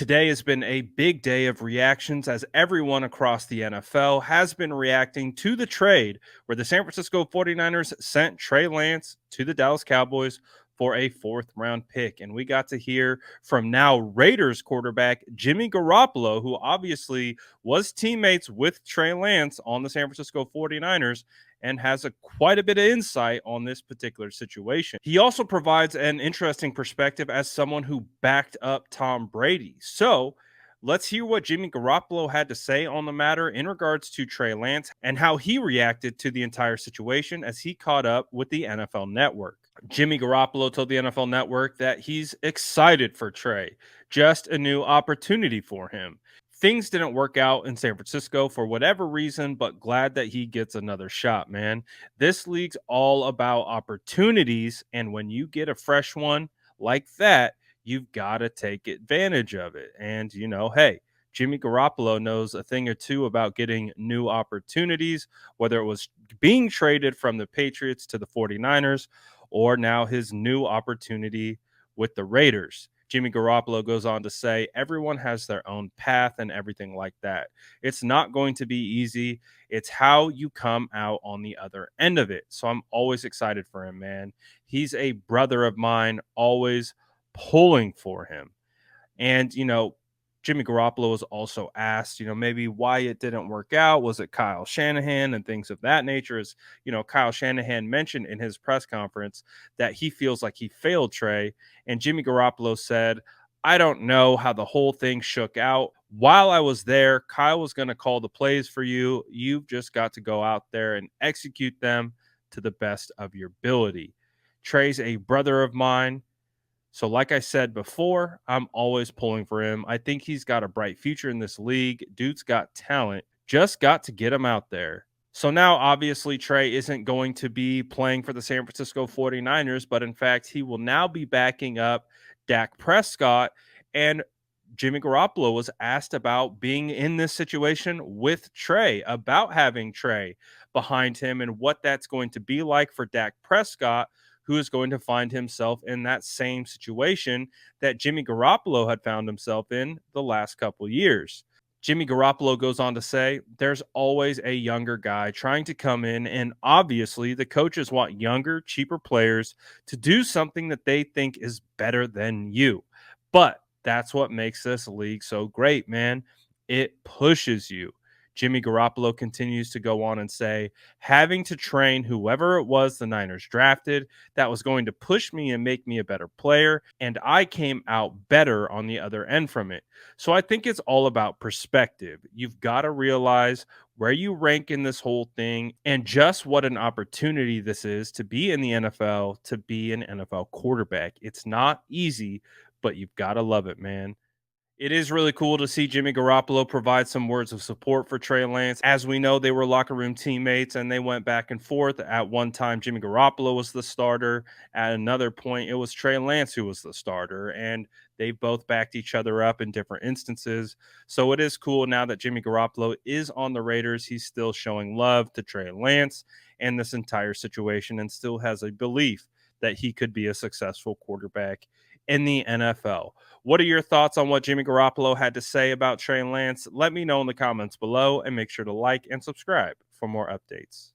Today has been a big day of reactions as everyone across the NFL has been reacting to the trade where the San Francisco 49ers sent Trey Lance to the Dallas Cowboys for a fourth round pick. And we got to hear from now Raiders quarterback Jimmy Garoppolo, who obviously was teammates with Trey Lance on the San Francisco 49ers and has quite a bit of insight on this particular situation. He also provides an interesting perspective as someone who backed up Tom Brady. So let's hear what Jimmy Garoppolo had to say on the matter in regards to Trey Lance and how he reacted to the entire situation as he caught up with the NFL Network. Jimmy Garoppolo told the NFL Network that he's excited for Trey, just a new opportunity for him. Things didn't work out in San Francisco for whatever reason, but glad that he gets another shot, man. This league's all about opportunities, and when you get a fresh one like that, you've got to take advantage of it. And, hey, Jimmy Garoppolo knows a thing or two about getting new opportunities, whether it was being traded from the Patriots to the 49ers or now his new opportunity with the Raiders. Jimmy Garoppolo goes on to say, everyone has their own path and everything like that. It's not going to be easy. It's how you come out on the other end of it. So I'm always excited for him, man. He's a brother of mine, always pulling for him. And, Jimmy Garoppolo was also asked, maybe why it didn't work out. Was it Kyle Shanahan and things of that nature? As, Kyle Shanahan mentioned in his press conference that he feels like he failed Trey. And Jimmy Garoppolo said, I don't know how the whole thing shook out. While I was there, Kyle was going to call the plays for you. You've just got to go out there and execute them to the best of your ability. Trey's a brother of mine. So, like I said before, I'm always pulling for him. I think he's got a bright future in this league. Dude's got talent. Just got to get him out there. So now, obviously, Trey isn't going to be playing for the San Francisco 49ers, but in fact, he will now be backing up Dak Prescott. And Jimmy Garoppolo was asked about being in this situation with Trey, about having Trey behind him and what that's going to be like for Dak Prescott, who is going to find himself in that same situation that Jimmy Garoppolo had found himself in the last couple years. Jimmy Garoppolo goes on to say, there's always a younger guy trying to come in, and obviously the coaches want younger, cheaper players to do something that they think is better than you. But that's what makes this league so great, man. It pushes you. Jimmy Garoppolo continues to go on and say, having to train whoever it was the Niners drafted, that was going to push me and make me a better player, and I came out better on the other end from it. So I think it's all about perspective. You've got to realize where you rank in this whole thing and just what an opportunity this is to be in the NFL, to be an NFL quarterback. It's not easy, but you've got to love it, man. It is really cool to see Jimmy Garoppolo provide some words of support for Trey Lance. As we know, they were locker room teammates and they went back and forth. At one time, Jimmy Garoppolo was the starter. At another point, it was Trey Lance who was the starter. And they both backed each other up in different instances. So it is cool now that Jimmy Garoppolo is on the Raiders. He's still showing love to Trey Lance and this entire situation and still has a belief that he could be a successful quarterback in the NFL. What are your thoughts on what Jimmy Garoppolo had to say about Trey Lance? Let me know in the comments below and make sure to like and subscribe for more updates.